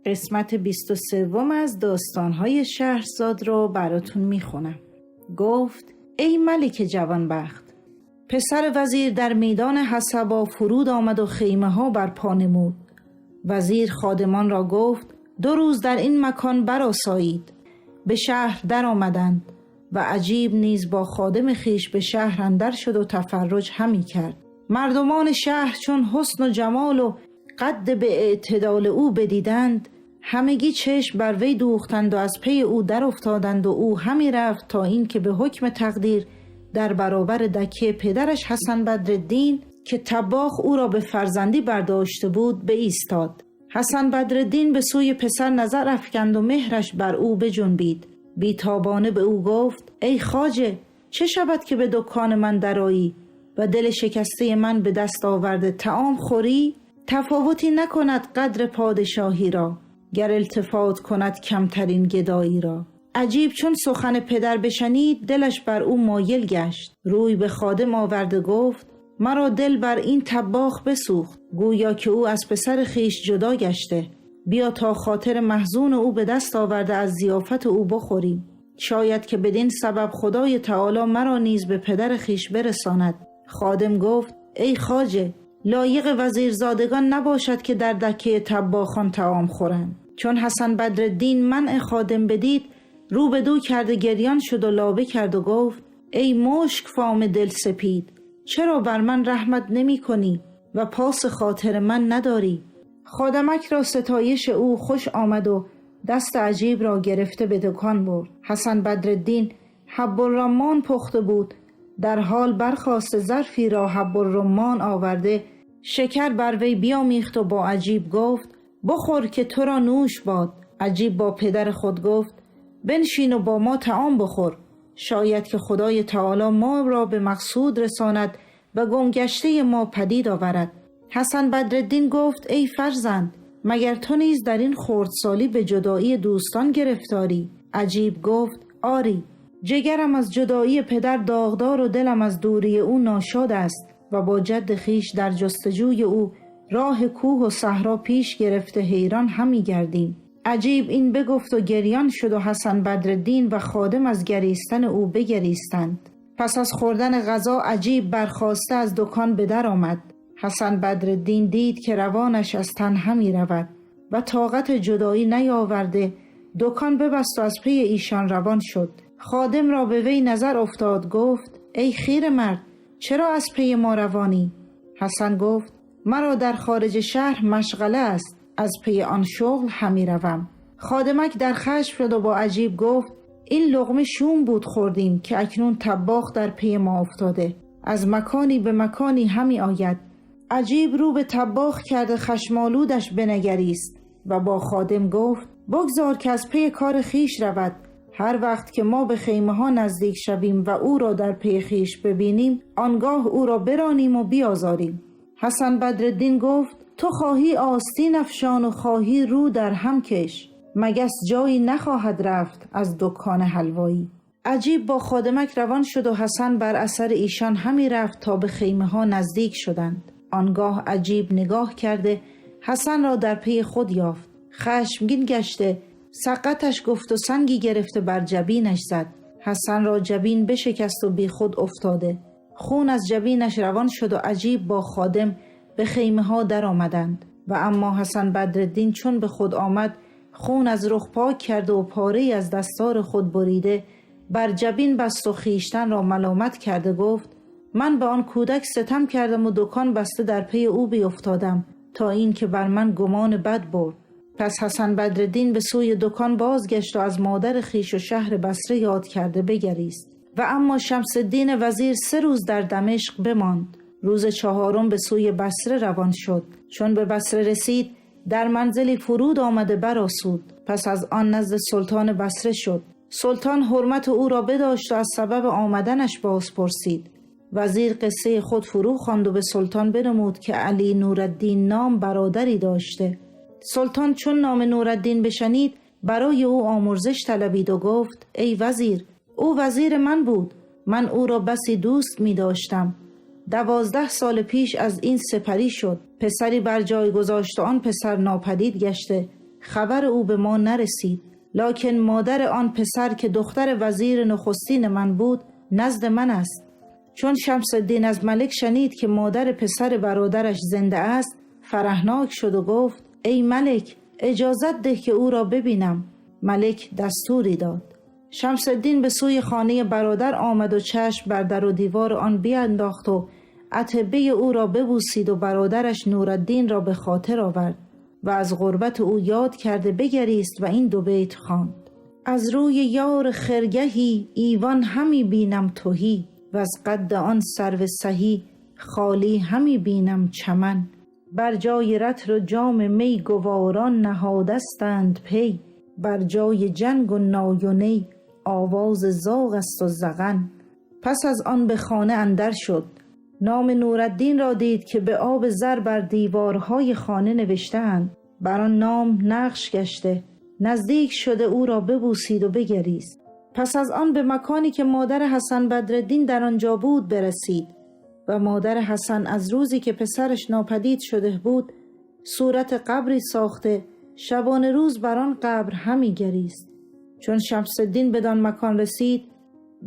قسمت 23 از داستان‌های شهرزاد رو براتون میخونم. گفت: ای ملک جوانبخت، پسر وزیر در میدان حسبا فرود آمد و خیمه ها برپا نمود. وزیر خادمان را گفت: 2 روز در این مکان برآسایید. به شهر در آمدند و عجیب نیز با خادم خیش به شهر اندر شد و تفرج همی کرد. مردمان شهر چون حسن و جمال و قد به اعتدال او بدیدند، همگی چشم بر وی دوختند و از پی او در افتادند و او همی رفت تا این که به حکم تقدیر در برابر دکه پدرش حسن بدرالدین که طباخ او را به فرزندی برداشته بود به ایستاد. حسن بدرالدین به سوی پسر نظر افکند و مهرش بر او بجنبید. بیتابانه به او گفت: ای خواجه، چه شود که به دکان من درآیی و دل شکسته من به دست آورده طعام خوری؟ تفاوتی نکند قدر پادشاهی را، گر التفات کند کمترین گدایی را. عجیب چون سخن پدر بشنید دلش بر او مایل گشت. روی به خادم آورده گفت: مرا دل بر این طباخ بسوخت، گویا که او از پسر خیش جدا گشته. بیا تا خاطر محزون او به دست آورده از ضیافت او بخوریم. شاید که بدین سبب خدای تعالی مرا نیز به پدر خیش برساند. خادم گفت: ای خواجه، لایق وزیرزادگان نباشد که در دکه طباخان طعام خورند. چون حسن بدرالدین منع خادم بدید، رو به دو کرده گریان شد و لابه کرد و گفت: ای مشک فام دل سپید، چرا بر من رحمت نمی کنی و پاس خاطر من نداری؟ خادمک را ستایش او خوش آمد و دست عجیب را گرفته به دکان برد. حسن بدرالدین حب الرمان پخته بود، در حال برخاست ظرفی را حب الرمان آورده شکر بر وی بیامیخت و با عجیب گفت: بخور که تو را نوش باد. عجیب با پدر خود گفت: بنشین و با ما طعام بخور، شاید که خدای تعالی ما را به مقصود رساند و گمگشته ما پدید آورد. حسن بدرالدین گفت: ای فرزند، مگر تو نیز در این خردسالی به جدایی دوستان گرفتاری؟ عجیب گفت: آری، جگرم از جدایی پدر داغدار و دلم از دوری او ناشاد است و با جد خیش در جستجوی او راه کوه و صحرا پیش گرفته حیران همی گردیم. عجیب این بگفت و گریان شد و حسن بدرالدین و خادم از گریستن او بگریستند. پس از خوردن غذا عجیب برخاسته از دکان به در آمد. حسن بدرالدین دید که روانش از تن همی رود و طاقت جدایی نیاورده دکان ببست و از پی ایشان روان شد. خادم را به وی نظر افتاد، گفت: ای خیره مرد، چرا از پی ما روانی؟ حسن گفت: مرا در خارج شهر مشغله است، از پی آن شغل همی روم. خادمک در خشم شد و با عجیب گفت: این لقمه شوم بود خوردیم که اکنون طباخ در پی ما افتاده، از مکانی به مکانی همی آید. عجیب رو به طباخ کرده خشمالودش بنگریست و با خادم گفت: بگذار که از پی کار خیش رود. هر وقت که ما به خیمه ها نزدیک شویم و او را در پی خیش ببینیم، آنگاه او را برانیم و بیازاریم. حسن بدرالدین گفت: تو خواهی آستین افشان و خواهی رو در هم کش، مگس جایی نخواهد رفت از دکان حلوایی. عجیب با خادمک روان شد و حسن بر اثر ایشان همی رفت تا به خیمه ها نزدیک شدند. آنگاه عجیب نگاه کرده حسن را در پی خود یافت. خشمگین گشته سقطش گفت و سنگی گرفته بر جبینش زد. حسن را جبین بشکست و بی خود افتاده. خون از جبینش روان شد و عجیب با خادم به خیمه ها در آمدند و اما حسن بدرالدین چون به خود آمد، خون از رخ پاک کرده و پاره‌ای از دستار خود بریده بر جبین بست و خیشتن را ملامت کرده گفت: من به آن کودک ستم کردم و دکان بسته در پی او بیافتادم تا این که بر من گمان بد برد. پس حسن بدرالدین به سوی دکان بازگشت و از مادر خیش و شهر بصره یاد کرده بگریست. و اما شمس الدین وزیر 3 روز در دمشق بماند. روز 4 به سوی بصره روان شد. چون به بصره رسید، در منزلی فرود آمده برآسود. پس از آن نزد سلطان بصره شد. سلطان حرمت او را بداشت و از سبب آمدنش باز پرسید. وزیر قصه خود فرو خواند و به سلطان بنمود که علی نورالدین نام برادری داشته. سلطان چون نام نورالدین بشنید، برای او آمرزش طلبید و گفت: ای وزیر، او وزیر من بود، من او را بسی دوست می داشتم. 12 سال پیش از این سپری شد. پسری بر جای گذاشت و آن پسر ناپدید گشته خبر او به ما نرسید. لکن مادر آن پسر که دختر وزیر نخستین من بود نزد من است. چون شمس الدین از ملک شنید که مادر پسر برادرش زنده است، فرحناک شد و گفت: ای ملک، اجازت ده که او را ببینم. ملک دستوری داد. شمس الدین به سوی خانه برادر آمد و چشم بر در و دیوار آن بیانداخت و عتبه او را ببوسید و برادرش نورالدین را به خاطر آورد و از غربت او یاد کرده بگریست و این دو بیت خواند: از روی یار خرگهی ایوان همی بینم تهی، و از قد آن سرو سهی خالی همی بینم چمن. بر جای رطل و جام می گواران نهادستند پی، بر جای جنگ و نای و نی آواز زاغ است و زغن. پس از آن به خانه اندر شد. نام نورالدین را دید که به آب زر بر دیوارهای خانه نوشته‌اند. بر آن نام نقش گشته. نزدیک شده او را ببوسید و بگریست. پس از آن به مکانی که مادر حسن بدرالدین در آنجا بود برسید و مادر حسن از روزی که پسرش ناپدید شده بود صورت قبری ساخته شبانه روز بر آن قبر همی گریست. چون شمس الدین بدان مکان رسید،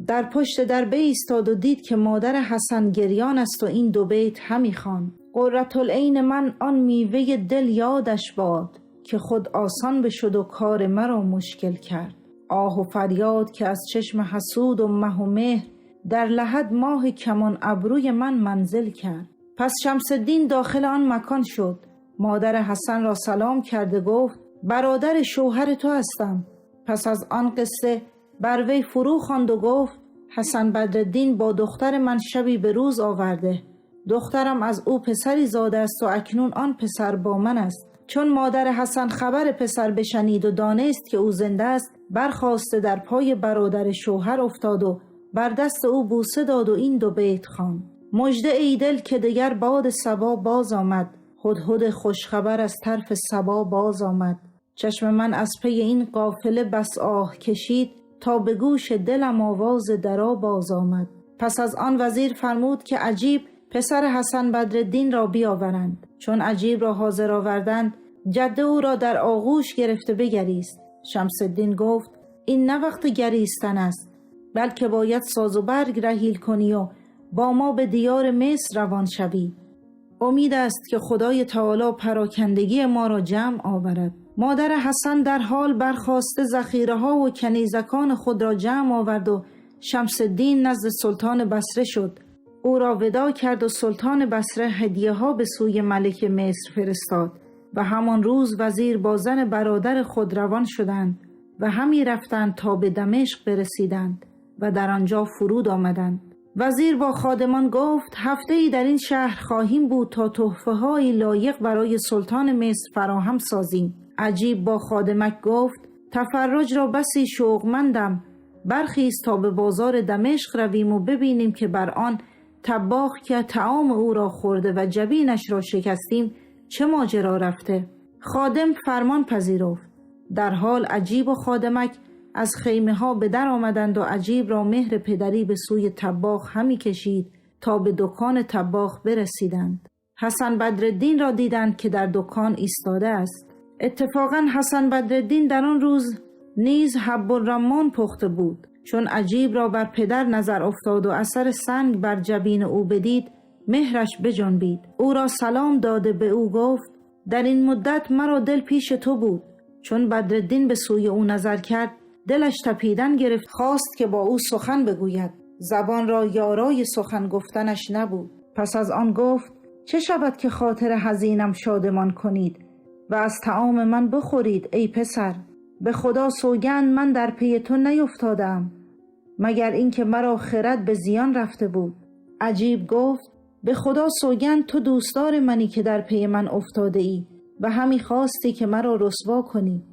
در پشت در بایستاد و دید که مادر حسن گریان است و این دو بیت همی خواند: قرةالعین من آن میوه دل یادش باد، که خود آسان بشد و کار مرا مشکل کرد. آه و فریاد که از چشم حسود و مه و مهر، در لحد ماه کمان ابروی من منزل کرد. پس شمس الدین داخل آن مکان شد. مادر حسن را سلام کرده گفت: برادر شوهر تو هستم. پس از آن قصه بر وی فرو خواند و گفت: حسن بدرالدین با دختر من شبی به روز آورده. دخترم از او پسری زاده است و اکنون آن پسر با من است. چون مادر حسن خبر پسر بشنید و دانست که او زنده است، برخاسته در پای برادر شوهر افتاد و بر دست او بوسه داد و این دو بیت خواند: مژده ای دل که دگر باد صبا باز آمد، هدهد خوشخبر از طرف صبا باز آمد. چشم من از پی این قافله بس آه کشید، تا به گوش دلم آواز درا باز آمد. پس از آن وزیر فرمود که عجیب پسر حسن بدرالدین را بیاورند. چون عجیب را حاضر آوردند، جده او را در آغوش گرفته بگریست. شمس الدین گفت: این نه وقت گریستن است، بلکه باید ساز و برگ رحیل کنی و با ما به دیار مصر روان شوی. امید است که خدای تعالی پراکندگی ما را جمع آورد. مادر حسن در حال برخاسته ذخیره ها و کنیزکان خود را جمع آورد و شمس الدین نزد سلطان بصره شد. او را ودا کرد و سلطان بصره هدیه ها به سوی ملک مصر فرستاد و همان روز وزیر با زن برادر خود روان شدند و همی رفتند تا به دمشق برسیدند و در آنجا فرود آمدند. وزیر با خادمان گفت: هفته‌ای در این شهر خواهیم بود تا تحفه‌های لایق برای سلطان مصر فراهم سازیم. عجیب با خادمک گفت: تفرج را بسی شوقمندم، برخیز تا به بازار دمشق رویم و ببینیم که بر آن طباخ که طعام او را خورده و جبینش را شکستیم چه ماجرا رفته. خادم فرمان پذیرفت. در حال عجیب و خادمک از خیمه ها به در آمدند و عجیب را مهر پدری به سوی طباخ همی کشید تا به دکان طباخ برسیدند. حسن بدرالدین را دیدند که در دکان ایستاده است. اتفاقا حسن بدرالدین در آن روز نیز حب الرمان پخته بود. چون عجیب را بر پدر نظر افتاد و اثر سنگ بر جبین او بدید، مهرش بجنبید. او را سلام داده به او گفت: در این مدت مرا دل پیش تو بود. چون بدرالدین به سوی او نظر کرد، دلش تپیدن گرفت، خواست که با او سخن بگوید. زبان را یارای سخن گفتنش نبود. پس از آن گفت: چه شود که خاطر حزینم شادمان کنید و از طعام من بخورید ای پسر؟ به خدا سوگند من در پی تو نیفتادم، مگر اینکه مرا خرد به زیان رفته بود. عجیب گفت: به خدا سوگند تو دوستدار منی که در پی من افتاده ای و همی خواستی که مرا رسوا کنی.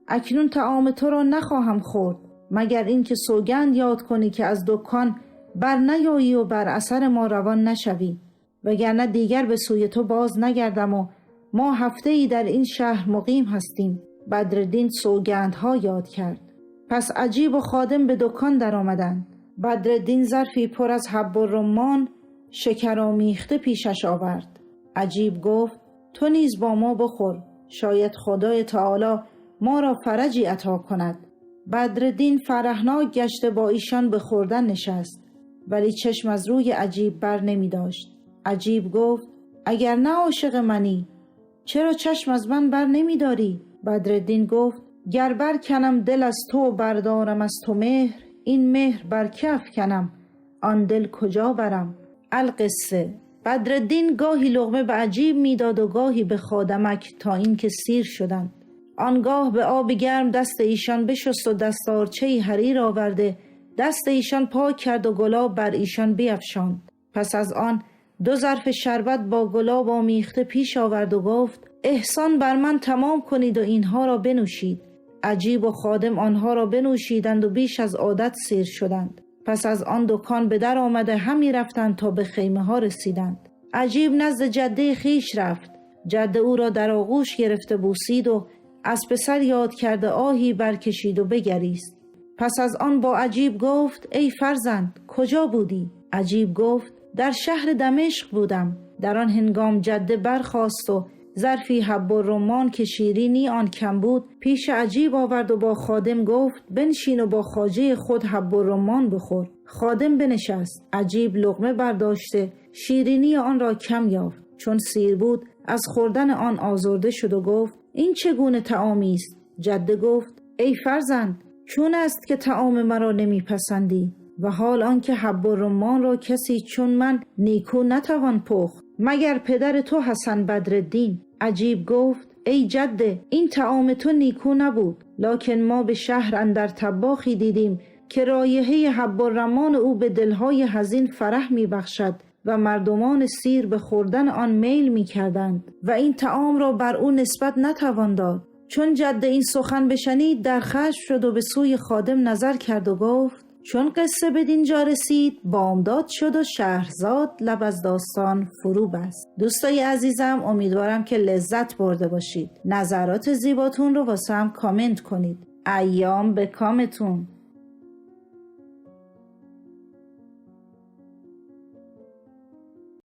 اکنون طعام تو را نخواهم خورد مگر اینکه سوگند یاد کنی که از دکان بر نیایی و بر اثر ما روان نشوی، وگرنه دیگر به سوی تو باز نگردم و ما هفته‌ای در این شهر مقیم هستیم. بدرالدین سوگندها یاد کرد. پس عجیب و خادم به دکان در آمدند. بدرالدین ظرفی پر از حب الرمان شکر آمیخته پیشش آورد. عجیب گفت: تو نیز با ما بخور، شاید خدای تعالی ما را فرجی عطا کند. بدرالدین فرحناک گشته با ایشان به خوردن نشست، ولی چشم از روی عجیب بر نمی داشت. عجیب گفت: اگر نه عاشق منی چرا چشم از من بر نمی داری؟ بدرالدین گفت: گر بر کنم دل از تو بردارم از تو مهر، این مهر بر کف کنم آن دل کجا برم؟ القصه: بدرالدین گاهی لقمه به عجیب میداد و گاهی به خادمک تا اینکه سیر شدند. آنگاه به آب گرم دست ایشان بشست و دستارچه‌ای حریر آورده دست ایشان پاک کرد و گلاب بر ایشان بیفشاند. پس از آن 2 ظرف شربت با گلاب آمیخته پیش آورد و گفت: احسان بر من تمام کنید و اینها را بنوشید. عجیب و خادم آنها را بنوشیدند و بیش از عادت سیر شدند. پس از آن دکان به در آمده همی رفتند تا به خیمه ها رسیدند. عجیب نزد جده خیش رفت. جده او را در آغوش گرفته بوسید و از پسر یاد کرده آهی برکشید و بگریست. پس از آن با عجیب گفت: ای فرزند کجا بودی؟ عجیب گفت: در شهر دمشق بودم. در آن هنگام جده برخاست و ظرفی حب الرمان که شیرینی آن کم بود پیش عجیب آورد و با خادم گفت: بنشین و با خواجه خود حب الرمان بخور. خادم بنشست. عجیب لقمه برداشته شیرینی آن را کم یافت. چون سیر بود از خوردن آن آزرده شد و گفت: این چگونه طعامی است؟ جده گفت: ای فرزند چون است که طعام مرا نمیپسندی؟ و حال آنکه حب الرمان را کسی چون من نیکو نتوان پخت مگر پدر تو حسن بدرالدین. عجیب گفت: ای جده این طعام تو نیکو نبود، لکن ما به شهر اندر طباخی دیدیم که رایحه حب الرمان او به دلهای حزین فرح میبخشد و مردمان سیر به خوردن آن میل میکردند و این طعام را بر او نسبت نتوان داد. چون جده این سخن بشنید در خشم شد و به سوی خادم نظر کرد و گفت: چون قصه بدین جا رسید بامداد شد و شهرزاد لب از داستان فرو بست. دوستای عزیزم امیدوارم که لذت برده باشید. نظرات زیباتون رو واسم کامنت کنید. ایام به کامتون.